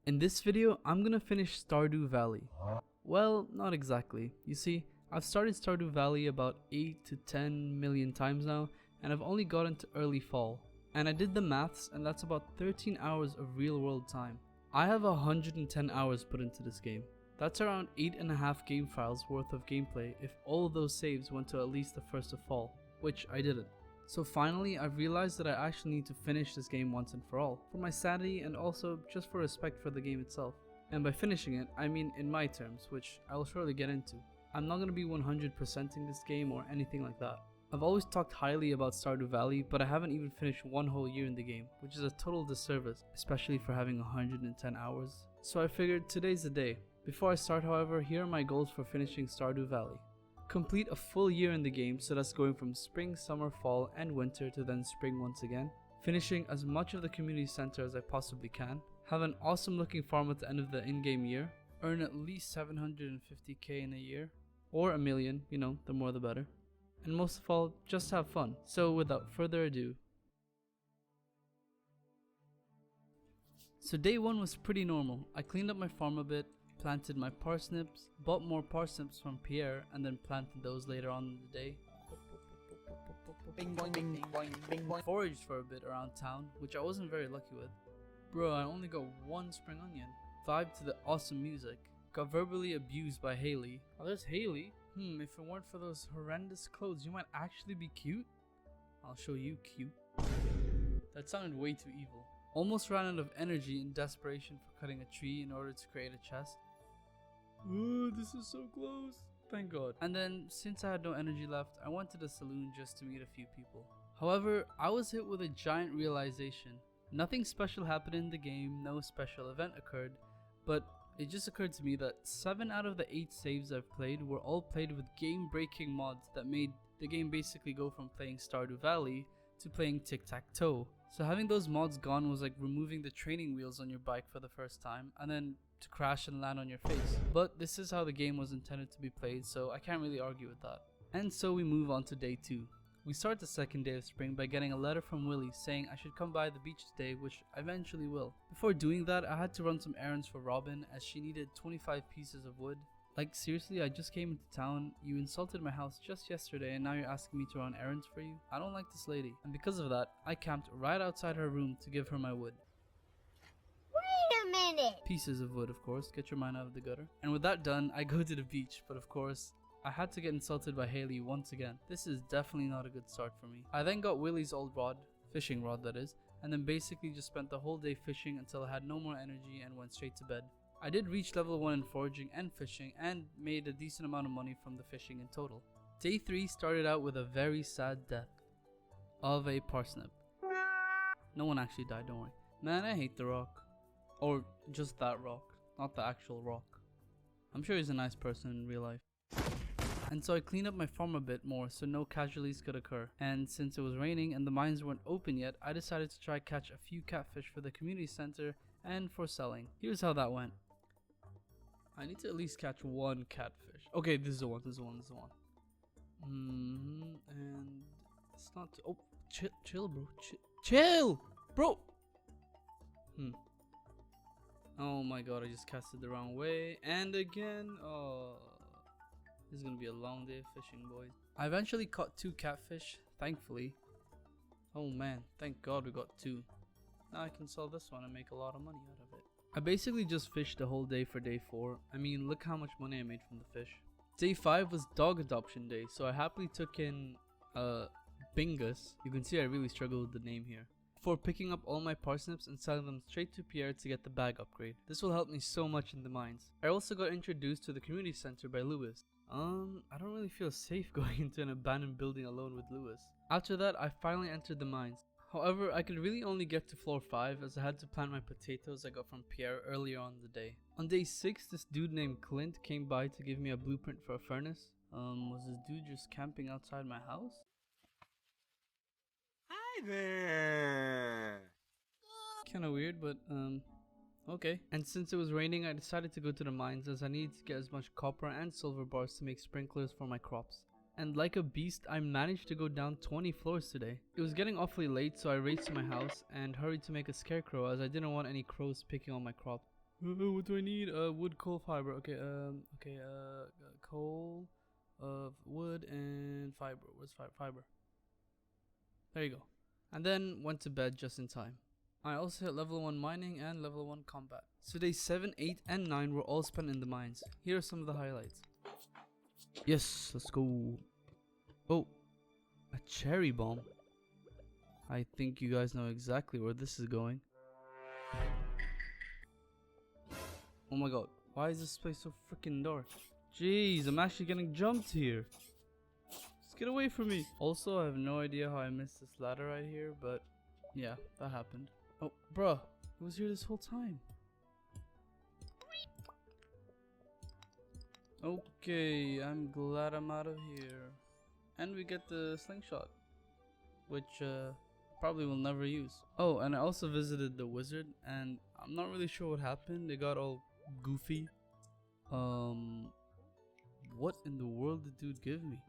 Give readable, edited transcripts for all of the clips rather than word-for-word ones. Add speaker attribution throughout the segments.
Speaker 1: In this video, I'm gonna finish Stardew Valley. Well, not exactly. You see, I've started Stardew Valley about 8 to 10 million times now, and I've only gotten to early fall. And I did the maths, and that's about 13 hours of real world time. I have 110 hours put into this game. That's around 8.5 game files worth of gameplay if all of those saves went to at least the first of fall, which I didn't. So finally, I've realized that I actually need to finish this game once and for all, for my sanity and also just for respect for the game itself. And by finishing it, I mean in my terms, which I'll surely get into. I'm not going to be 100%ing this game or anything like that. I've always talked highly about Stardew Valley, but I haven't even finished one whole year in the game, which is a total disservice, especially for having 110 hours. So I figured today's the day. Before I start, however, here are my goals for finishing Stardew Valley. Complete a full year in the game, so that's going from spring, summer, fall, and winter to then spring once again. Finishing as much of the community center as I possibly can. Have an awesome looking farm at the end of the in-game year. Earn at least 750k in a year. Or a million, you know, the more the better. And most of all, just have fun. So without further ado. So day 1 was pretty normal. I cleaned up my farm a bit, planted my parsnips, bought more parsnips from Pierre, and then planted those later on in the day. Foraged for a bit around town, which I wasn't very lucky with. Bro, I only got one spring onion. Vibed to the awesome music. Got verbally abused by Haley. Oh, there's Haley. If it weren't for those horrendous clothes, you might actually be cute. I'll show you cute. That sounded way too evil. Almost ran out of energy in desperation for cutting a tree in order to create a chest. Oh, this is so close. Thank God. And then, since I had no energy left, I went to the saloon just to meet a few people. However, I was hit with a giant realization. Nothing special happened in the game, no special event occurred, but it just occurred to me that 7 out of the 8 saves I've played were all played with game-breaking mods that made the game basically go from playing Stardew Valley to playing tic-tac-toe. So having those mods gone was like removing the training wheels on your bike for the first time and then to crash and land on your face. But this is how the game was intended to be played, so I can't really argue with that. And so we move on to day 2. We start the second day of spring by getting a letter from Willie saying I should come by the beach today, which I eventually will. Before doing that, I had to run some errands for Robin as she needed 25 pieces of wood. Like seriously, I just came into town, you insulted my house just yesterday and now you're asking me to run errands for you? I don't like this lady. And because of that, I camped right outside her room to give her my wood.
Speaker 2: Wait a minute!
Speaker 1: Pieces of wood, of course, get your mind out of the gutter. And with that done, I go to the beach, but of course, I had to get insulted by Haley once again. This is definitely not a good start for me. I then got Willie's old rod, fishing rod that is, and then basically just spent the whole day fishing until I had no more energy and went straight to bed. I did reach level 1 in foraging and fishing and made a decent amount of money from the fishing in total. Day 3 started out with a very sad death of a parsnip. No one actually died, don't worry. Man, I hate the rock. Or just that rock, not the actual rock. I'm sure he's a nice person in real life. And so I cleaned up my farm a bit more so no casualties could occur. And since it was raining and the mines weren't open yet, I decided to try catch a few catfish for the community center and for selling. Here's how that went. I need to at least catch one catfish. Okay, this is the one. And it's not. Oh, chill, bro. Chill, bro. Oh my God, I just cast it the wrong way. And again, oh, this is gonna be a long day of fishing, boys. I eventually caught 2 catfish, thankfully. Oh man, thank God we got 2. Now I can sell this one and make a lot of money out of it. I basically just fished the whole day for day 4. I mean, look how much money I made from the fish. Day 5 was dog adoption day, so I happily took in Bingus. You can see I really struggled with the name here. Before picking up all my parsnips and selling them straight to Pierre to get the bag upgrade. This will help me so much in the mines. I also got introduced to the community center by Lewis. I don't really feel safe going into an abandoned building alone with Lewis. After that, I finally entered the mines. However, I could really only get to floor 5 as I had to plant my potatoes I got from Pierre earlier on in the day. On day 6, this dude named Clint came by to give me a blueprint for a furnace. Was this dude just camping outside my house?
Speaker 3: Hi there!
Speaker 1: Kinda weird, but okay. And since it was raining, I decided to go to the mines as I needed to get as much copper and silver bars to make sprinklers for my crops. And like a beast, I managed to go down 20 floors today. It was getting awfully late, so I raced to my house and hurried to make a scarecrow as I didn't want any crows picking on my crop. What do I need? Wood, coal, fiber. Okay, coal, wood, and fiber. Where's fiber? There you go. And then went to bed just in time. I also hit level 1 mining and level 1 combat. So days 7, 8, and 9 were all spent in the mines. Here are some of the highlights. Yes, let's go. Oh, a cherry bomb. I think you guys know exactly where this is going. Oh my god, why is this place so freaking dark? Jeez, I'm actually getting jumped here. Just get away from me. Also, I have no idea how I missed this ladder right here, but yeah, that happened. Oh, bruh, it was here this whole time. Okay, I'm glad I'm out of here. And we get the slingshot, which probably will never use. Oh, and I also visited the wizard, and I'm not really sure what happened. It got all goofy. What in the world did dude give me?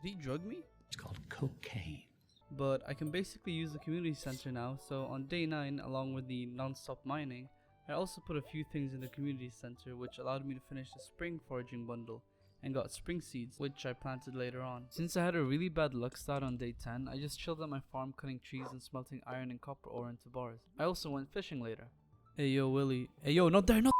Speaker 1: Did he drug me?
Speaker 4: It's called cocaine.
Speaker 1: But I can basically use the community center now, so on day 9, along with the non-stop mining, I also put a few things in the community center which allowed me to finish the spring foraging bundle and got spring seeds, which I planted later on. Since I had a really bad luck start on day 10, I just chilled at my farm cutting trees and smelting iron and copper ore into bars. I also went fishing later. Hey yo Willie, hey yo, not there, no!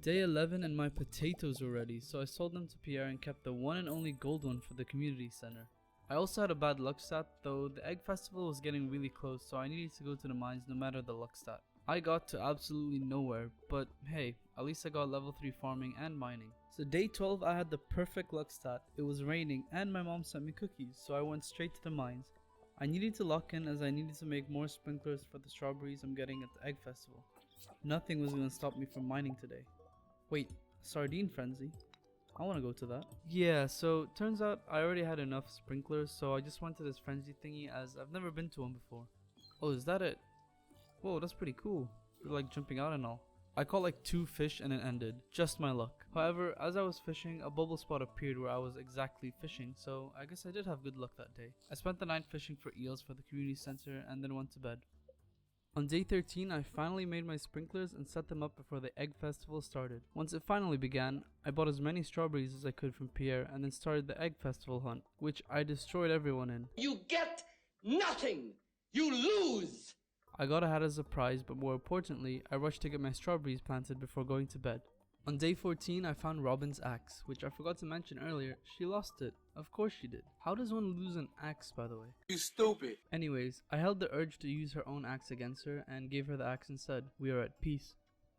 Speaker 1: Day 11 and my potatoes were ready, so I sold them to Pierre and kept the one and only gold one for the community center. I also had a bad luck stat, though the egg festival was getting really close, so I needed to go to the mines no matter the luck stat. I got to absolutely nowhere, but hey, at least I got level 3 farming and mining. So day 12 I had the perfect luck stat. It was raining and my mom sent me cookies, so I went straight to the mines. I needed to lock in as I needed to make more sprinklers for the strawberries I'm getting at the egg festival. Nothing was going to stop me from mining today. Wait, sardine frenzy? I want to go to that. Yeah, so turns out I already had enough sprinklers, so I just went to this frenzy thingy as I've never been to one before. Oh, is that it? Whoa, that's pretty cool. You're like jumping out and all. I caught like 2 fish and it ended. Just my luck. However, as I was fishing, a bubble spot appeared where I was exactly fishing, so I guess I did have good luck that day. I spent the night fishing for eels for the community center and then went to bed. On day 13, I finally made my sprinklers and set them up before the egg festival started. Once it finally began, I bought as many strawberries as I could from Pierre and then started the egg festival hunt, which I destroyed everyone in.
Speaker 5: You get nothing! You lose!
Speaker 1: I got a hat as a prize, but more importantly, I rushed to get my strawberries planted before going to bed. On day 14, I found Robin's axe, which I forgot to mention earlier. She lost it. Of course she did. How does one lose an axe, by the way?
Speaker 3: You stupid.
Speaker 1: Anyways, I held the urge to use her own axe against her and gave her the axe instead. We are at peace.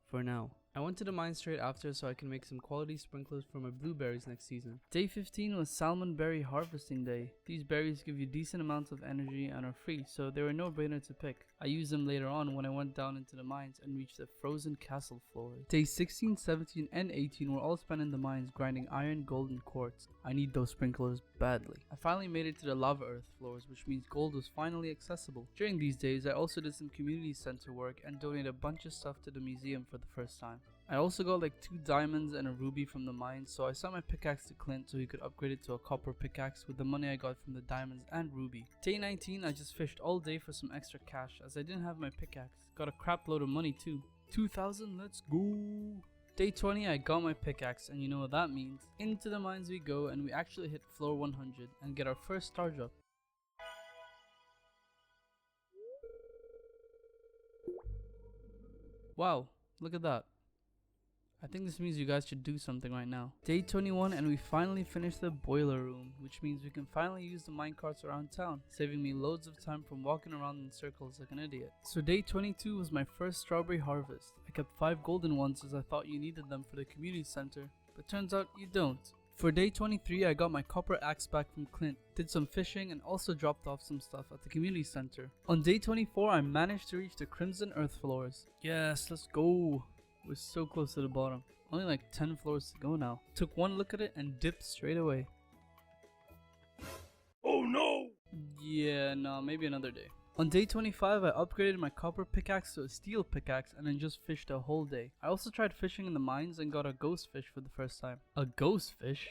Speaker 1: For now. I went to the mine straight after so I can make some quality sprinklers for my blueberries next season. Day 15 was salmon berry harvesting day. These berries give you decent amounts of energy and are free, so they were no brainer to pick. I used them later on when I went down into the mines and reached the frozen castle floors. Days 16, 17, and 18 were all spent in the mines grinding iron, gold, and quartz. I need those sprinklers badly. I finally made it to the lava earth floors, which means gold was finally accessible. During these days, I also did some community center work and donated a bunch of stuff to the museum for the first time. I also got like 2 diamonds and a ruby from the mines, so I sent my pickaxe to Clint so he could upgrade it to a copper pickaxe with the money I got from the diamonds and ruby. Day 19, I just fished all day for some extra cash as I didn't have my pickaxe. Got a crap load of money too. 2,000, let's go! Day 20, I got my pickaxe, and you know what that means. Into the mines we go, and we actually hit floor 100 and get our first star drop. Wow, look at that. I think this means you guys should do something right now. Day 21 and we finally finished the boiler room, which means we can finally use the minecarts around town, saving me loads of time from walking around in circles like an idiot. So day 22 was my first strawberry harvest. I kept 5 golden ones as I thought you needed them for the community center, but turns out you don't. For day 23, I got my copper axe back from Clint, did some fishing, and also dropped off some stuff at the community center. On day 24, I managed to reach the Crimson Earth floors. Yes, let's go. We're so close to the bottom. Only like 10 floors to go now. Took one look at it and dipped straight away.
Speaker 3: Oh no!
Speaker 1: Yeah, no, maybe another day. On day 25, I upgraded my copper pickaxe to a steel pickaxe and then just fished a whole day. I also tried fishing in the mines and got a ghost fish for the first time. A ghost fish?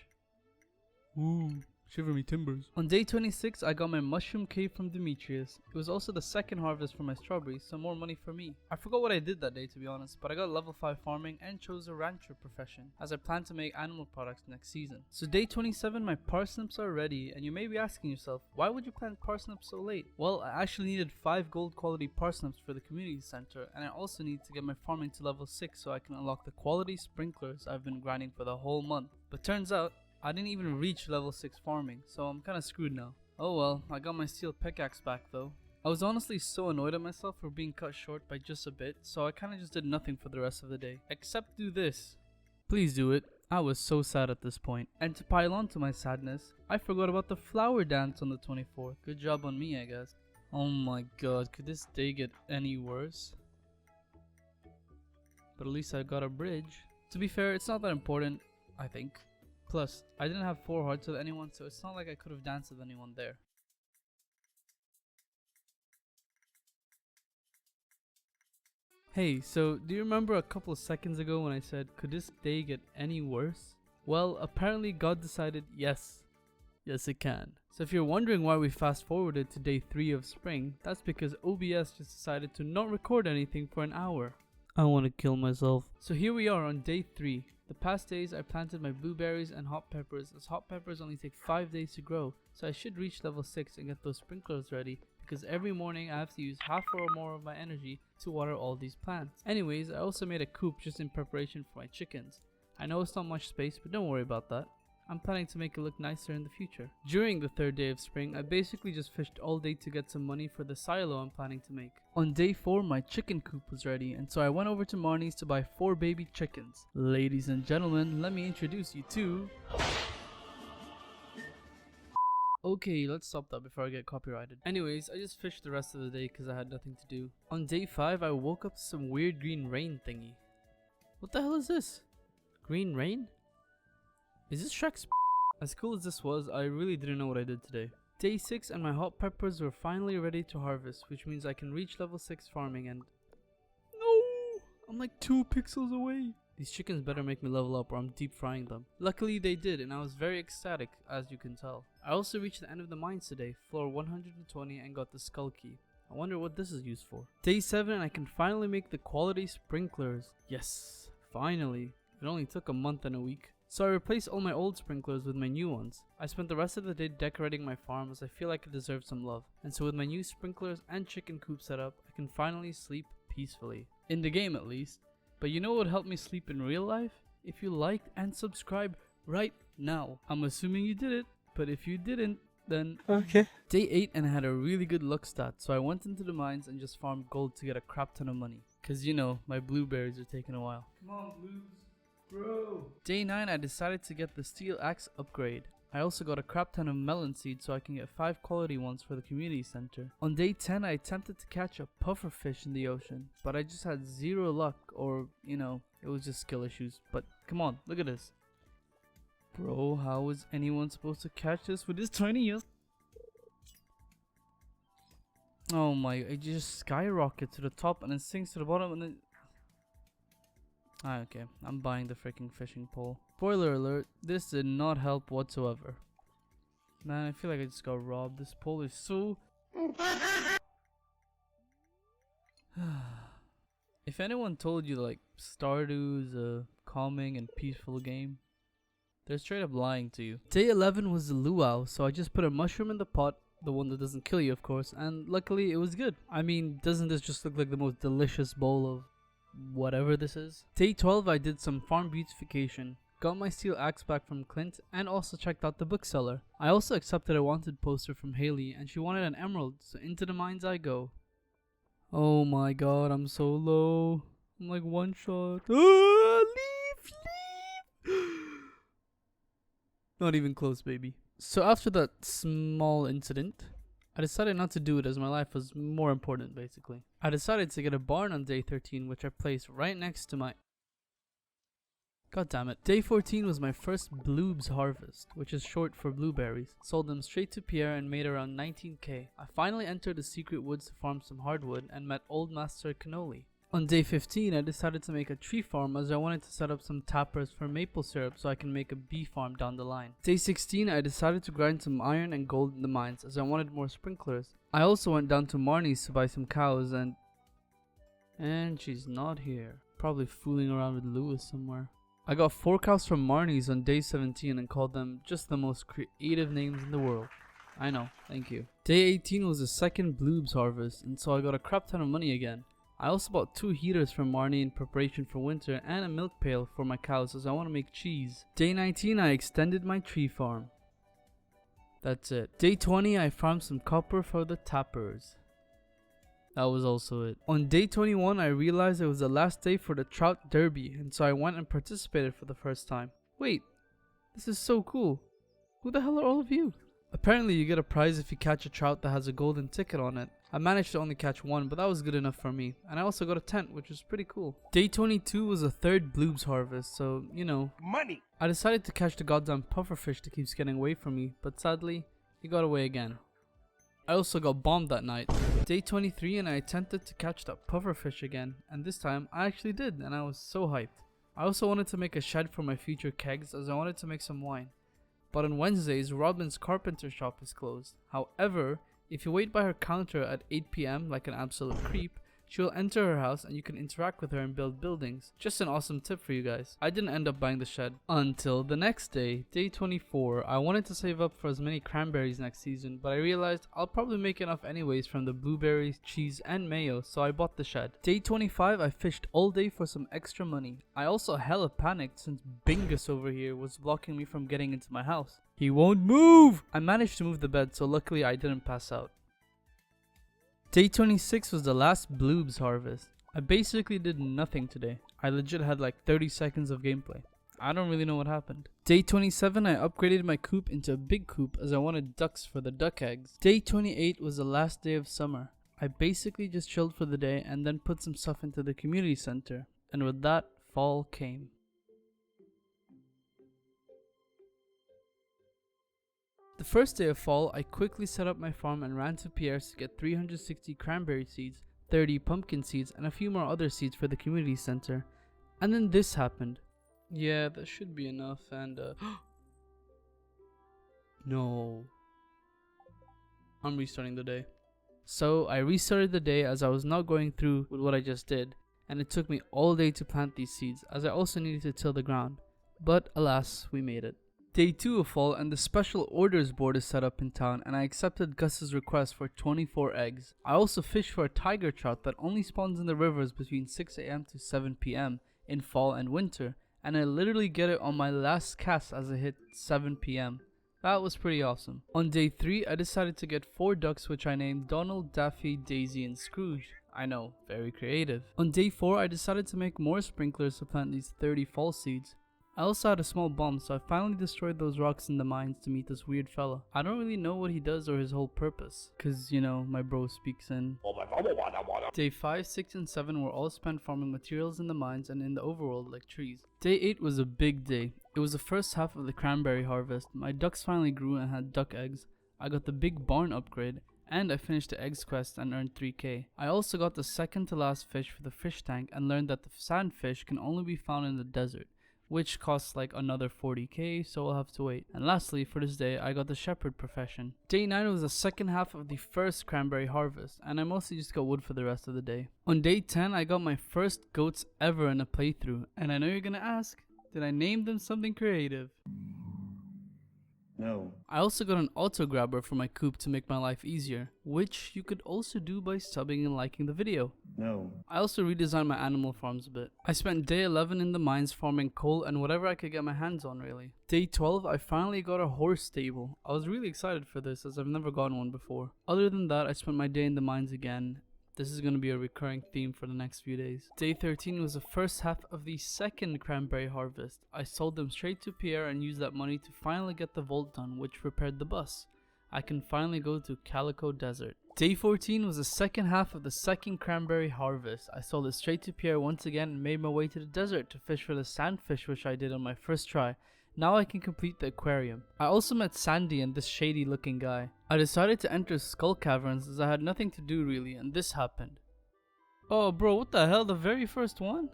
Speaker 1: Ooh. Shiver me timbers. On day 26, I got my mushroom cave from Demetrius. It was also the second harvest for my strawberries, so more money for me. I forgot what I did that day to be honest, but I got level 5 farming and chose a rancher profession, as I plan to make animal products next season. So day 27, my parsnips are ready, and you may be asking yourself, why would you plant parsnips so late? Well, I actually needed 5 gold quality parsnips for the community center, and I also need to get my farming to level 6 so I can unlock the quality sprinklers I've been grinding for the whole month. But turns out, I didn't even reach level 6 farming, so I'm kinda screwed now. Oh well, I got my steel pickaxe back though. I was honestly so annoyed at myself for being cut short by just a bit, so I kinda just did nothing for the rest of the day. Except do this. Please do it. I was so sad at this point. And to pile on to my sadness, I forgot about the flower dance on the 24th. Good job on me, I guess. Oh my god, could this day get any worse? But at least I got a bridge. To be fair, it's not that important, I think. Plus, I didn't have 4 hearts with anyone, so it's not like I could have danced with anyone there. Hey, so do you remember a couple of seconds ago when I said, could this day get any worse? Well, apparently God decided yes. Yes it can. So if you're wondering why we fast forwarded to day 3 of spring, that's because OBS just decided to not record anything for an hour. I want to kill myself. So here we are on day 3. The past days I planted my blueberries and hot peppers, as hot peppers only take 5 days to grow, so I should reach level 6 and get those sprinklers ready, because every morning I have to use half or more of my energy to water all these plants. Anyways, I also made a coop just in preparation for my chickens. I know it's not much space, but don't worry about that. I'm planning to make it look nicer in the future. During the 3rd day of spring, I basically just fished all day to get some money for the silo I'm planning to make. On day 4, my chicken coop was ready, and so I went over to Marnie's to buy 4 baby chickens. Ladies and gentlemen, let me introduce you to... Okay, let's stop that before I get copyrighted. Anyways, I just fished the rest of the day because I had nothing to do. On day 5, I woke up to some weird green rain thingy. What the hell is this? Green rain? Is this Shrek's? As cool as this was, I really didn't know what I did today. Day 6 and my hot peppers were finally ready to harvest, which means I can reach level 6 farming and... No! I'm like 2 pixels away. These chickens better make me level up or I'm deep frying them. Luckily they did, and I was very ecstatic, as you can tell. I also reached the end of the mines today, floor 120, and got the skull key. I wonder what this is used for. Day 7 and I can finally make the quality sprinklers. Yes, finally. It only took a month and a week. So I replaced all my old sprinklers with my new ones. I spent the rest of the day decorating my farm as I feel like it deserves some love. And so with my new sprinklers and chicken coop set up, I can finally sleep peacefully. In the game at least. But you know what would help me sleep in real life? If you liked and subscribed right now. I'm assuming you did it, but if you didn't, then... Okay. Day 8 and I had a really good luck stat, so I went into the mines and just farmed gold to get a crap ton of money. Cause you know, my blueberries are taking a while. Come on, blues. Bro. Day 9 I decided to get the steel axe upgrade. I also got a crap ton of melon seeds so I can get 5 quality ones for the community center. On day 10 I attempted to catch a puffer fish in the ocean, but I just had 0 luck, or you know, it was just skill issues. But come on, look at this. Bro, how is anyone supposed to catch this with this tiny ass? Oh my, it just skyrockets to the top and then sinks to the bottom and then... Okay, I'm buying the freaking fishing pole. Spoiler alert, this did not help whatsoever. Man, I feel like I just got robbed. This pole is so... If anyone told you like Stardew is a calming and peaceful game, they're straight up lying to you. Day 11 was the luau, so I just put a mushroom in the pot, the one that doesn't kill you of course, and luckily it was good. I mean, doesn't this just look like the most delicious bowl of whatever this is? Day 12 I did some farm beautification, got my steel axe back from Clint, and also checked out the bookseller. I also accepted a wanted poster from Haley and she wanted an emerald, so into the mines I go. Oh my god, I'm so low. I'm like one shot. Leave. Not even close, baby. So after that small incident, I decided not to do it as my life was more important basically. I decided to get a barn on day 13, which I placed right next to my... God damn it. Day 14 was my first bloobs harvest, which is short for blueberries. Sold them straight to Pierre and made around 19k. I finally entered the secret woods to farm some hardwood and met Old Master Cannoli. On day 15, I decided to make a tree farm as I wanted to set up some tappers for maple syrup so I can make a bee farm down the line. Day 16, I decided to grind some iron and gold in the mines as I wanted more sprinklers. I also went down to Marnie's to buy some cows and she's not here. Probably fooling around with Lewis somewhere. I got 4 cows from Marnie's on day 17 and called them just the most creative names in the world. I know, thank you. Day 18 was the second bloobs harvest, and so I got a crap ton of money again. I also bought 2 heaters from Marnie in preparation for winter and a milk pail for my cows as I want to make cheese. Day 19 I extended my tree farm. That's it. Day 20 I farmed some copper for the tappers. That was also it. On day 21 I realized it was the last day for the trout derby, and so I went and participated for the first time. Wait, this is so cool. Who the hell are all of you? Apparently you get a prize if you catch a trout that has a golden ticket on it. I managed to only catch 1, but that was good enough for me. And I also got a tent, which was pretty cool. Day 22 was the 3rd bloobs harvest, so, you know.
Speaker 3: Money!
Speaker 1: I decided to catch the goddamn pufferfish that keeps getting away from me, but sadly, he got away again. I also got bombed that night. Day 23 and I attempted to catch that pufferfish again, and this time I actually did, and I was so hyped. I also wanted to make a shed for my future kegs as I wanted to make some wine. But on Wednesdays, Robin's carpenter shop is closed. However, if you wait by her counter at 8 PM like an absolute creep, she will enter her house and you can interact with her and build buildings. Just an awesome tip for you guys. I didn't end up buying the shed until the next day, day 24. I wanted to save up for as many cranberries next season, but I realized I'll probably make enough anyways from the blueberries, cheese, and mayo, so I bought the shed. Day 25, I fished all day for some extra money. I also hella panicked since Bingus over here was blocking me from getting into my house. He won't move! I managed to move the bed, so luckily I didn't pass out. Day 26 was the last bloobs harvest. I basically did nothing today. I legit had like 30 seconds of gameplay. I don't really know what happened. Day 27 I upgraded my coop into a big coop as I wanted ducks for the duck eggs. Day 28 was the last day of summer. I basically just chilled for the day and then put some stuff into the community center. And with that, fall came. The first day of fall, I quickly set up my farm and ran to Pierre's to get 360 cranberry seeds, 30 pumpkin seeds, and a few more other seeds for the community center. And then this happened. Yeah, that should be enough, and no. I'm restarting the day. So I restarted the day as I was not going through with what I just did, and it took me all day to plant these seeds as I also needed to till the ground. But alas, we made it. Day 2 of fall and the special orders board is set up in town, and I accepted Gus's request for 24 eggs. I also fished for a tiger trout that only spawns in the rivers between 6 AM to 7 PM in fall and winter, and I literally get it on my last cast as I hit 7 PM. That was pretty awesome. On day 3 I decided to get 4 ducks which I named Donald, Daffy, Daisy, and Scrooge. I know, very creative. On day 4 I decided to make more sprinklers to plant these 30 fall seeds. I also had a small bomb, so I finally destroyed those rocks in the mines to meet this weird fella. I don't really know what he does or his whole purpose, cause you know, my bro speaks in. Day 5, 6, and 7 were all spent farming materials in the mines and in the overworld like trees. Day 8 was a big day. It was the first half of the cranberry harvest. My ducks finally grew and had duck eggs. I got the big barn upgrade, and I finished the eggs quest and earned 3k. I also got the second to last fish for the fish tank and learned that the sandfish can only be found in the desert, which costs like another 40k, so I'll have to wait. And lastly, for this day, I got the shepherd profession. Day 9 was the second half of the first cranberry harvest, and I mostly just got wood for the rest of the day. On day 10, I got my first goats ever in a playthrough, and I know you're gonna ask, did I name them something creative?
Speaker 4: No.
Speaker 1: I also got an auto grabber for my coop to make my life easier, which you could also do by subbing and liking the video.
Speaker 4: No.
Speaker 1: I also redesigned my animal farms a bit. I spent day 11 in the mines farming coal and whatever I could get my hands on really. Day 12 I finally got a horse stable. I was really excited for this as I've never gotten one before. Other than that, I spent my day in the mines again. This is going to be a recurring theme for the next few days. Day 13 was the first half of the second cranberry harvest. I sold them straight to Pierre and used that money to finally get the vault done, which repaired the bus. I can finally go to Calico Desert. Day 14 was the second half of the second cranberry harvest. I sold it straight to Pierre once again and made my way to the desert to fish for the sandfish which I did on my first try. Now I can complete the aquarium. I also met Sandy and this shady looking guy. I decided to enter skull caverns as I had nothing to do really, and this happened. Oh bro, what the hell, the very first one?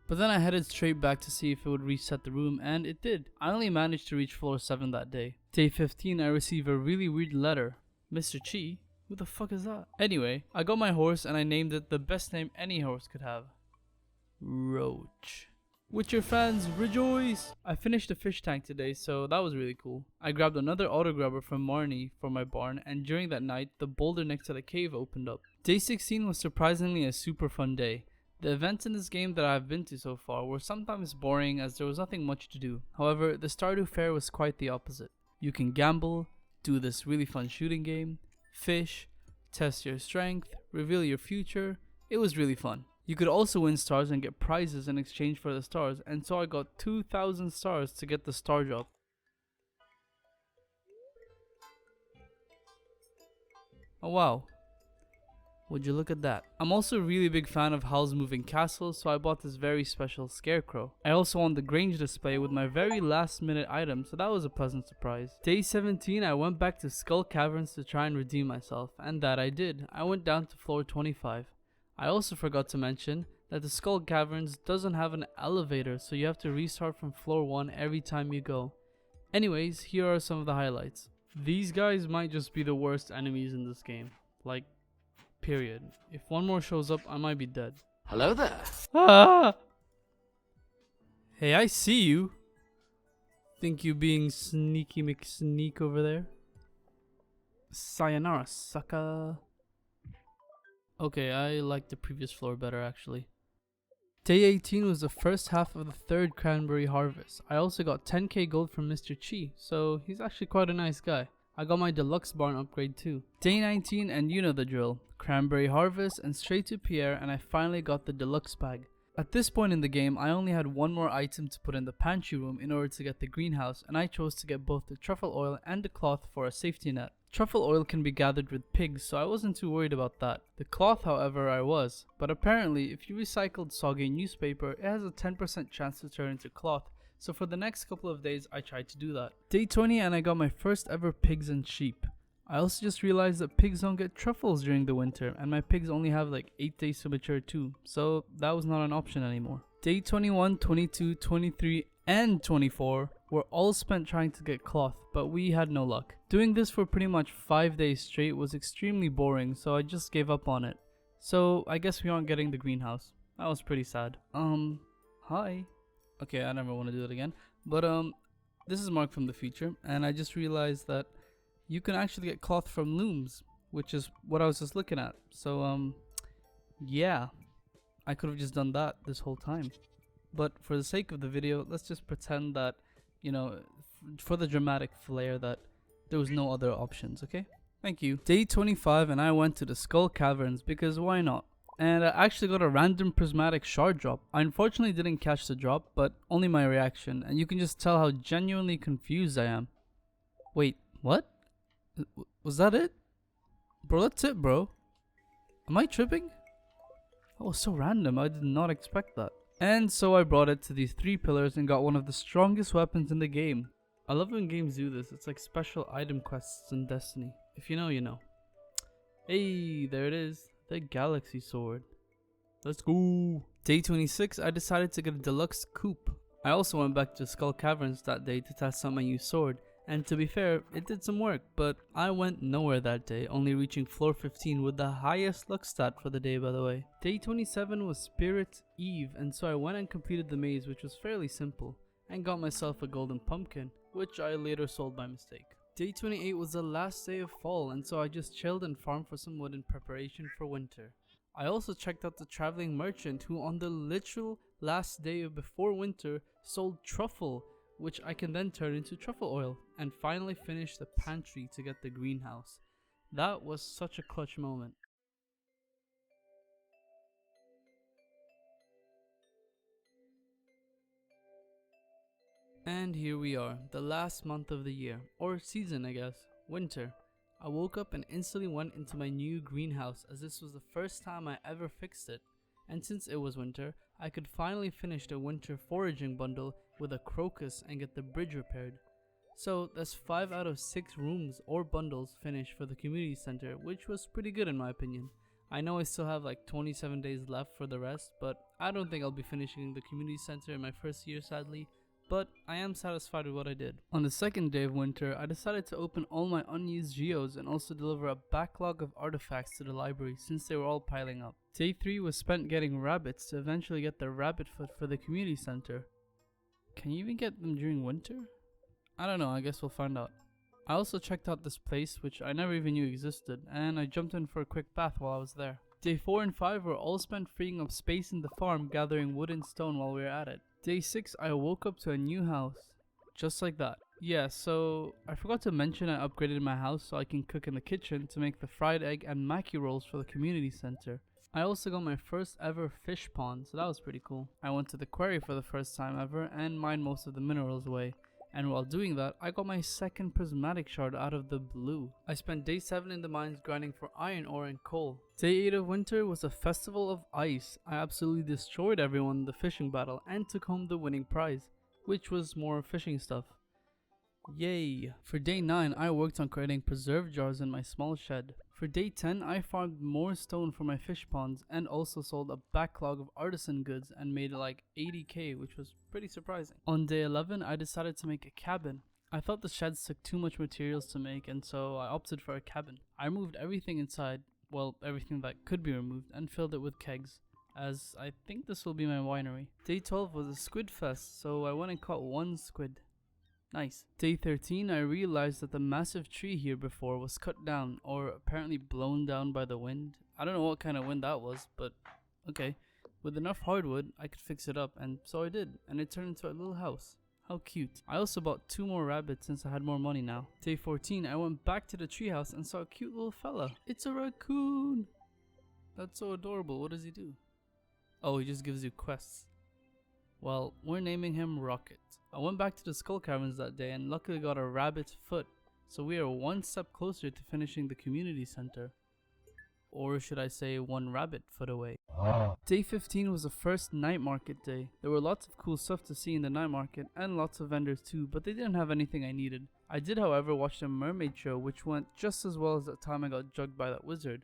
Speaker 1: But then I headed straight back to see if it would reset the room, and it did. I only managed to reach floor 7 that day. Day 15 I received a really weird letter. Mr. Chi? Who the fuck is that? Anyway, I got my horse and I named it the best name any horse could have. Roach. Witcher fans, rejoice! I finished the fish tank today, so that was really cool. I grabbed another auto grabber from Marnie for my barn, and during that night, the boulder next to the cave opened up. Day 16 was surprisingly a super fun day. The events in this game that I've been to so far were sometimes boring as there was nothing much to do. However, the Stardew Fair was quite the opposite. You can gamble, do this really fun shooting game, fish, test your strength, reveal your future. It was really fun. You could also win stars and get prizes in exchange for the stars, and so I got 2,000 stars to get the star job. Oh wow. Would you look at that? I'm also a really big fan of Howl's Moving Castle, so I bought this very special scarecrow. I also won the Grange display with my very last minute item, so that was a pleasant surprise. Day 17 I went back to Skull Caverns to try and redeem myself, and that I did. I went down to floor 25. I also forgot to mention that the Skull Caverns doesn't have an elevator, so you have to restart from floor 1 every time you go. Anyways, here are some of the highlights. These guys might just be the worst enemies in this game. Like, period. If one more shows up, I might be dead.
Speaker 5: Hello there.
Speaker 1: Ah! Hey, I see you. Think you being sneaky McSneak over there? Sayonara, sucker. Okay, I like the previous floor better actually. Day 18 was the first half of the third cranberry harvest. I also got 10k gold from Mr. Chi, so he's actually quite a nice guy. I got my deluxe barn upgrade too. Day 19, and you know the drill. Cranberry harvest and straight to Pierre, and I finally got the deluxe bag. At this point in the game, I only had one more item to put in the pantry room in order to get the greenhouse, and I chose to get both the truffle oil and the cloth for a safety net. Truffle oil can be gathered with pigs, so I wasn't too worried about that. The cloth, however, I was. But apparently, if you recycled soggy newspaper, it has a 10% chance to turn into cloth. So for the next couple of days, I tried to do that. Day 20 and I got my first ever pigs and sheep. I also just realized that pigs don't get truffles during the winter, and my pigs only have like 8 days to mature too, so that was not an option anymore. Day 21, 22, 23, and 24 were all spent trying to get cloth, but we had no luck. Doing this for pretty much 5 days straight was extremely boring, so I just gave up on it. So I guess we aren't getting the greenhouse. That was pretty sad. Hi. Okay, I never want to do it again. But this is Mark from the future, and I just realized that you can actually get cloth from looms, which is what I was just looking at. So yeah, I could have just done that this whole time. But for the sake of the video, let's just pretend that, you know, for the dramatic flair, that there was no other options, okay? Thank you. Day 25 and I went to the Skull Caverns because why not? And I actually got a random prismatic shard drop. I unfortunately didn't catch the drop, but only my reaction, and you can just tell how genuinely confused I am. Wait, what? Was that it? Bro, that's it, bro. Am I tripping? That was so random, I did not expect that. And so I brought it to these 3 pillars and got one of the strongest weapons in the game. I love when games do this, it's like special item quests in Destiny. If you know, you know. Hey, there it is. The Galaxy Sword. Let's go. Day 26, I decided to get a deluxe coupe. I also went back to Skull Caverns that day to test out my new sword. And to be fair, it did some work, but I went nowhere that day, only reaching floor 15 with the highest luck stat for the day, by the way. Day 27 was Spirit Eve, and so I went and completed the maze, which was fairly simple, and got myself a golden pumpkin, which I later sold by mistake. Day 28 was the last day of fall, and so I just chilled and farmed for some wood in preparation for winter. I also checked out the traveling merchant who on the literal last day of before winter sold truffle, which I can then turn into truffle oil, and finally finish the pantry to get the greenhouse. That was such a clutch moment. And here we are, the last month of the year, or season I guess, winter. I woke up and instantly went into my new greenhouse as this was the first time I ever fixed it. And since it was winter, I could finally finish the winter foraging bundle with a crocus and get the bridge repaired. So that's 5 out of 6 rooms or bundles finished for the community center, which was pretty good in my opinion. I know I still have like 27 days left for the rest, but I don't think I'll be finishing the community center in my first year, sadly. But I am satisfied with what I did. On the second day of winter, I decided to open all my unused geos and also deliver a backlog of artifacts to the library since they were all piling up. Day 3 was spent getting rabbits to eventually get the rabbit foot for the community center. Can you even get them during winter? I don't know, I guess we'll find out. I also checked out this place, which I never even knew existed, and I jumped in for a quick bath while I was there. Day 4 and 5 were all spent freeing up space in the farm, gathering wood and stone while we were at it. Day 6, I woke up to a new house. Just like that. Yeah, so I forgot to mention I upgraded my house so I can cook in the kitchen to make the fried egg and maki rolls for the community center. I also got my first ever fish pond, so that was pretty cool. I went to the quarry for the first time ever and mined most of the minerals away. And while doing that, I got my second prismatic shard out of the blue. I spent day 7 in the mines grinding for iron ore and coal. Day 8 of winter was a festival of ice. I absolutely destroyed everyone in the fishing battle and took home the winning prize, which was more fishing stuff. Yay! For day 9, I worked on creating preserve jars in my small shed. For day 10, I farmed more stone for my fish ponds and also sold a backlog of artisan goods and made like 80k, which was pretty surprising. On day 11, I decided to make a cabin. I thought the sheds took too much materials to make, and so I opted for a cabin. I removed everything inside, well, everything that could be removed, and filled it with kegs, as I think this will be my winery. Day 12 was a squid fest, so I went and caught one squid. Nice. Day 13, I realized that the massive tree here before was cut down, or apparently blown down by the wind. I don't know what kind of wind that was, but okay. With enough hardwood, I could fix it up, and so I did, and it turned into a little house. How cute. I also bought 2 more rabbits since I had more money now. Day 14, I went back to the treehouse and saw a cute little fella. It's a raccoon! That's so adorable. What does he do? Oh, he just gives you quests. Well, we're naming him Rocket. I went back to the skull caverns that day and luckily got a rabbit's foot, so we are one step closer to finishing the community center. Or should I say 1 rabbit foot away. Day 15 was the first night market day. There were lots of cool stuff to see in the night market and lots of vendors too, but they didn't have anything I needed. I did however watch the mermaid show, which went just as well as the time I got jugged by that wizard.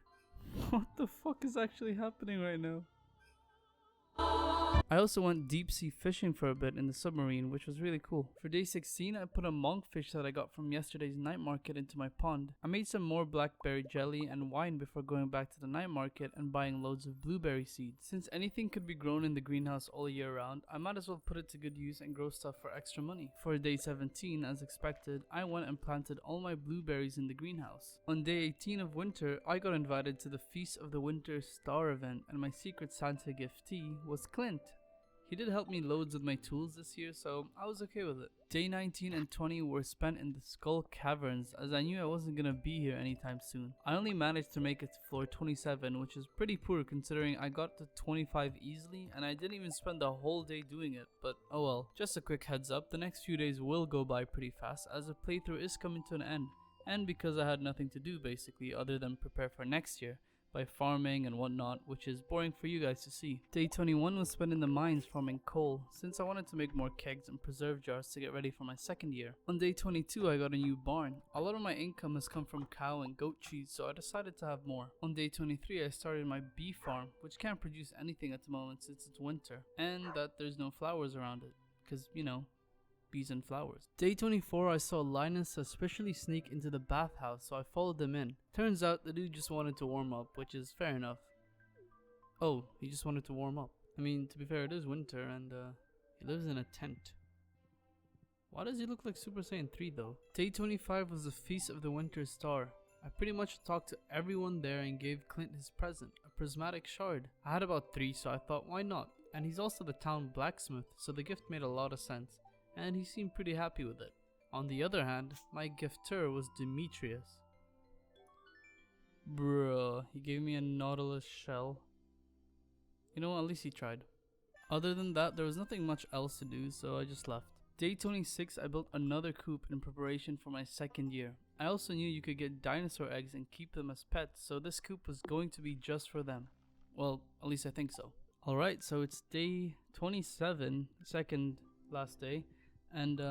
Speaker 1: What the fuck is actually happening right now? I also went deep sea fishing for a bit in the submarine, which was really cool. For day 16, I put a monkfish that I got from yesterday's night market into my pond. I made some more blackberry jelly and wine before going back to the night market and buying loads of blueberry seeds. Since anything could be grown in the greenhouse all year round, I might as well put it to good use and grow stuff for extra money. For day 17, as expected, I went and planted all my blueberries in the greenhouse. On day 18 of winter, I got invited to the Feast of the Winter Star event, and my secret Santa giftee was Clint. He did help me loads with my tools this year, so I was okay with it. Day 19 and 20 were spent in the Skull Caverns, as I knew I wasn't gonna be here anytime soon. I only managed to make it to floor 27, which is pretty poor considering I got to 25 easily, and I didn't even spend the whole day doing it, but oh well. Just a quick heads up, the next few days will go by pretty fast, as the playthrough is coming to an end, and because I had nothing to do basically other than prepare for next year, by farming and whatnot, which is boring for you guys to see. Day 21 was spent in the mines farming coal, since I wanted to make more kegs and preserve jars to get ready for my second year. On day 22 I got a new barn. A lot of my income has come from cow and goat cheese, so I decided to have more. On day 23 I started my bee farm, which can't produce anything at the moment since it's winter, and that there's no flowers around it, cause you know, bees and flowers. Day 24 I saw Linus suspiciously sneak into the bathhouse, so I followed them in. Turns out the dude just wanted to warm up, which is fair enough. Oh, he just wanted to warm up. I mean, to be fair, it is winter and he lives in a tent. Why does he look like Super Saiyan 3 though? Day 25 was the Feast of the Winter Star. I pretty much talked to everyone there and gave Clint his present, a prismatic shard. I had about 3, so I thought why not? And he's also the town blacksmith, so the gift made a lot of sense, and he seemed pretty happy with it. On the other hand, my gifter was Demetrius. Bruh, he gave me a nautilus shell. You know what, at least he tried. Other than that, there was nothing much else to do, so I just left. Day 26, I built another coop in preparation for my second year. I also knew you could get dinosaur eggs and keep them as pets, so this coop was going to be just for them. Well, at least I think so. Alright, so it's day 27, second last day. And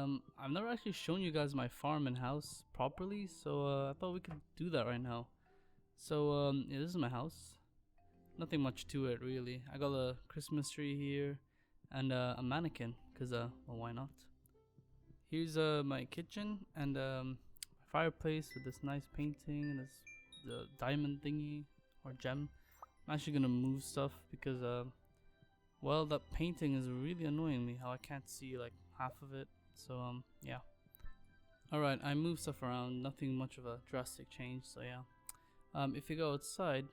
Speaker 1: I've never actually shown you guys my farm and house properly, so I thought we could do that right now. So yeah, this is my house. nothing much to it really. I got a Christmas tree here and a mannequin, cause well, why not? Here's my kitchen and fireplace with this nice painting and this the diamond thingy or gem. I'm actually gonna move stuff because well, that painting is really annoying me. How I can't see like half of it. So yeah. Alright, I moved stuff around. Nothing much of a drastic change. So yeah. If you go outside,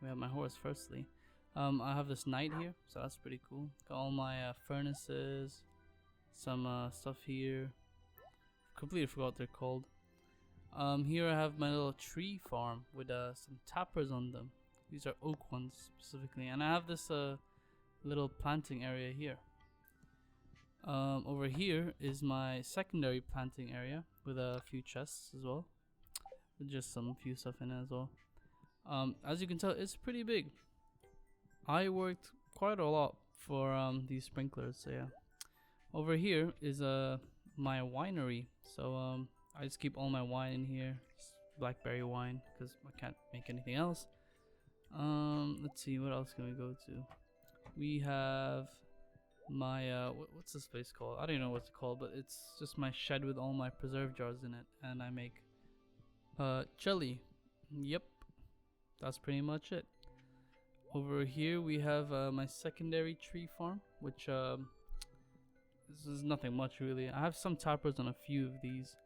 Speaker 1: we have my horse. Firstly, I have this knight here, so that's pretty cool. Got all my furnaces, some stuff here. Completely forgot what they're called. Here I have my little tree farm with some tappers on them. These are oak ones specifically, and I have this little planting area here. Over here is my secondary planting area with a few chests as well, with just some few stuff in it as well. As you can tell, it's pretty big. I worked quite a lot for these sprinklers, so yeah. Over here is my winery, so I just keep all my wine in here. It's blackberry wine because I can't make anything else. Let's see, what else can we go to? We have my what's this place called? I don't even know what it's called, but it's just my shed with all my preserve jars in it, and I make jelly. Yep, that's pretty much it. Over here we have my secondary tree farm, which this is nothing much really. I have some tappers on a few of these.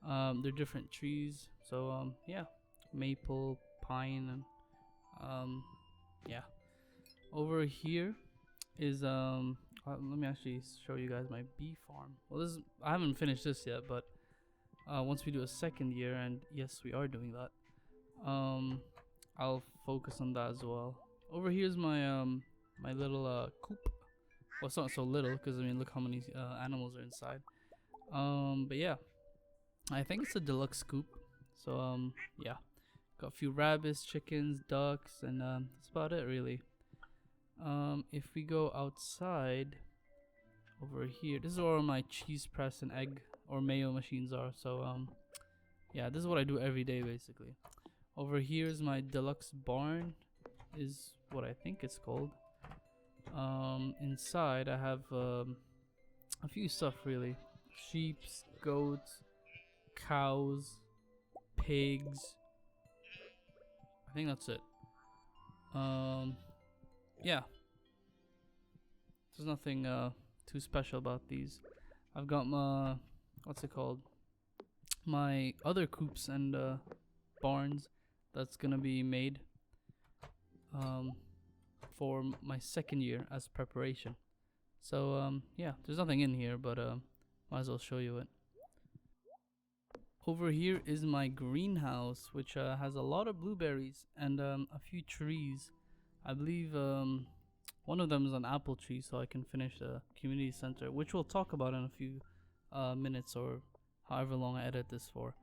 Speaker 1: They're different trees, so yeah, maple, pine, and yeah. Over here is let me actually show you guys my bee farm. Well, this is, I haven't finished this yet, but once we do a second year, and yes, we are doing that, I'll focus on that as well. Over here is my my little coop. Well, it's not so little because I mean, look how many animals are inside. But yeah, I think it's a deluxe coop. So yeah, got a few rabbits, chickens, ducks, and that's about it really. If we go outside over here, this is where my cheese press and egg or mayo machines are. So yeah, this is what I do every day basically. Over here is my deluxe barn, is what I think it's called. Inside I have a few stuff really: sheep, goats, cows, pigs. I think that's it. Yeah, there's nothing too special about these. I've got my, what's it called, my other coops and barns that's gonna be made for my second year as preparation. So yeah, there's nothing in here, but might as well show you it. Over here is my greenhouse, which has a lot of blueberries and a few trees. I believe one of them is an apple tree, so I can finish the community center, which we'll talk about in a few minutes or however long I edit this for.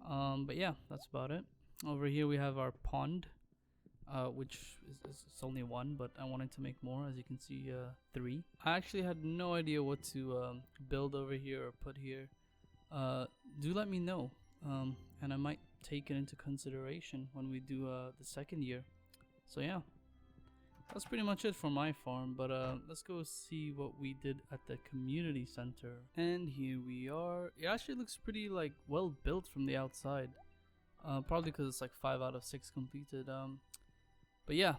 Speaker 1: But yeah, that's about it. Over here we have our pond, which is it's only one, but I wanted to make more. As you can see, 3. I actually had no idea what to build over here or put here. Do let me know, and I might take it into consideration when we do the second year. So yeah, that's pretty much it for my farm, but let's go see what we did at the community center. And here we are. It actually looks pretty like well built from the outside, probably because it's like 5 out of 6 completed. But yeah,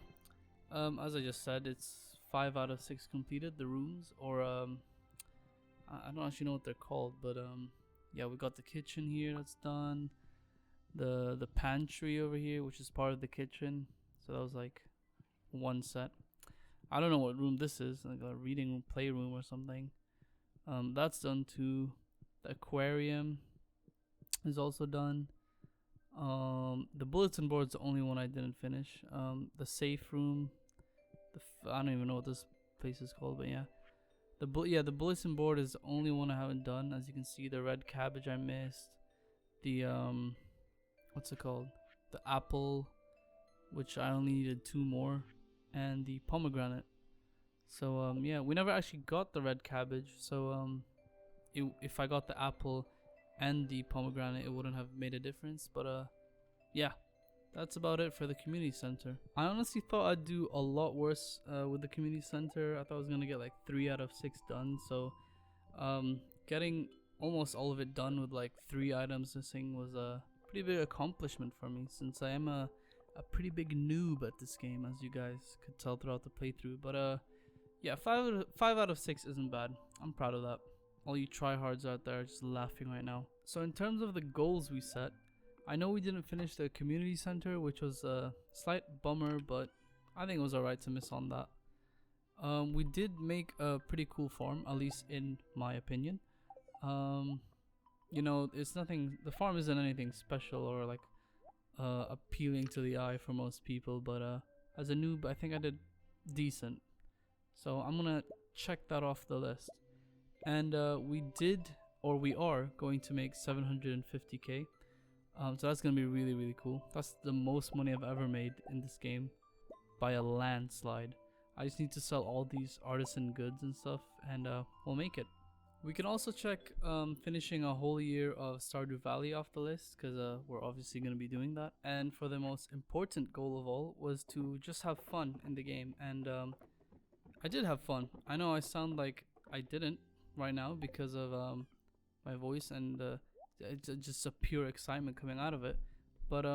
Speaker 1: as I just said, it's 5 out of 6 completed, the rooms, or I don't actually know what they're called, but yeah, we got the kitchen here that's done, the pantry over here, which is part of the kitchen, so that was like one set. I don't know what room this is, like a reading room, playroom or something. That's done too. The aquarium is also done. The bulletin board's the only one I didn't finish. The safe room, I don't even know what this place is called, but yeah. The bulletin board is the only one I haven't done. As you can see, the red cabbage I missed. The what's it called? The apple, which I only needed 2 more, and the pomegranate. So yeah, we never actually got the red cabbage. So if I got the apple and the pomegranate, it wouldn't have made a difference. But yeah, that's about it for the community center. I honestly thought I'd do a lot worse with the community center. I thought I was gonna get like 3 out of 6 done. So getting almost all of it done with like 3 items missing was a pretty big accomplishment for me, since I am a pretty big noob at this game, as you guys could tell throughout the playthrough. But yeah, 5 out of 6 isn't bad. I'm proud of that. All you tryhards out there are just laughing right now. So in terms of the goals we set, I know we didn't finish the community center, which was a slight bummer, but I think it was alright to miss on that. We did make a pretty cool farm, at least in my opinion. You know, it's nothing, the farm isn't anything special or like appealing to the eye for most people, but as a noob I think I did decent, so I'm gonna check that off the list. And we are going to make 750k, so that's gonna be really cool. That's the most money I've ever made in this game by a landslide. I just need to sell all these artisan goods and stuff, and we'll make it. We can also check finishing a whole year of Stardew Valley off the list, because we're obviously going to be doing that. And for the most important goal of all was to just have fun in the game, and I did have fun. I know I sound like I didn't right now because of my voice and it's just a pure excitement coming out of it, but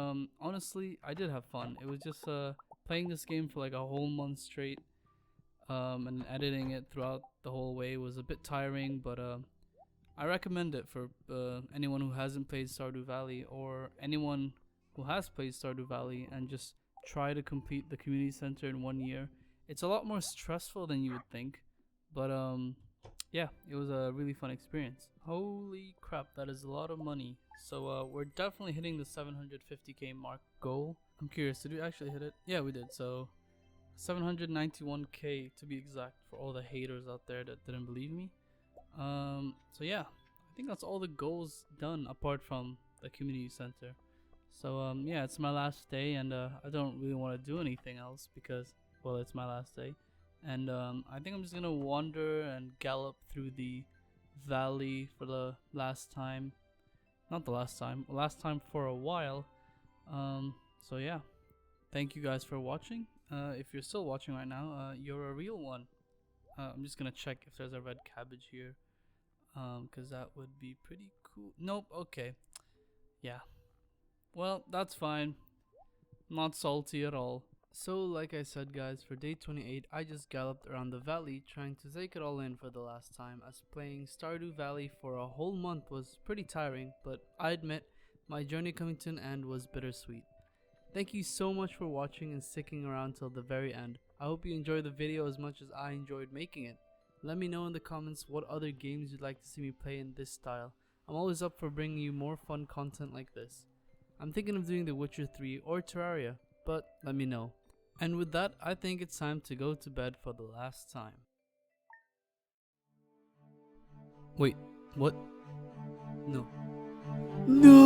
Speaker 1: honestly I did have fun. It was just playing this game for like a whole month straight, and editing it throughout the whole way was a bit tiring, but I recommend it for anyone who hasn't played Stardew Valley, or anyone who has played Stardew Valley and just try to complete the community center in 1 year. It's a lot more stressful than you would think, but yeah, it was a really fun experience. Holy crap, that is a lot of money. So we're definitely hitting the 750k mark goal. I'm curious, did we actually hit it? Yeah, we did. So 791k to be exact, for all the haters out there that didn't believe me. So yeah, I think that's all the goals done apart from the community center. So yeah, it's my last day, and I don't really want to do anything else because, well, it's my last day. And I think I'm just gonna wander and gallop through the valley for the last time. Not the last time, last time for a while. So yeah, thank you guys for watching. If you're still watching right now, you're a real one. I'm just gonna check if there's a red cabbage here, cause that would be pretty cool. Nope. Okay. Yeah. Well, that's fine. Not salty at all. So like I said guys, for day 28 I just galloped around the valley trying to take it all in for the last time, as playing Stardew Valley for a whole month was pretty tiring, but I admit my journey coming to an end was bittersweet. Thank you so much for watching and sticking around till the very end. I hope you enjoyed the video as much as I enjoyed making it. Let me know in the comments what other games you'd like to see me play in this style. I'm always up for bringing you more fun content like this. I'm thinking of doing The Witcher 3 or Terraria, but let me know. And with that, I think it's time to go to bed for the last time. Wait, what? No. No!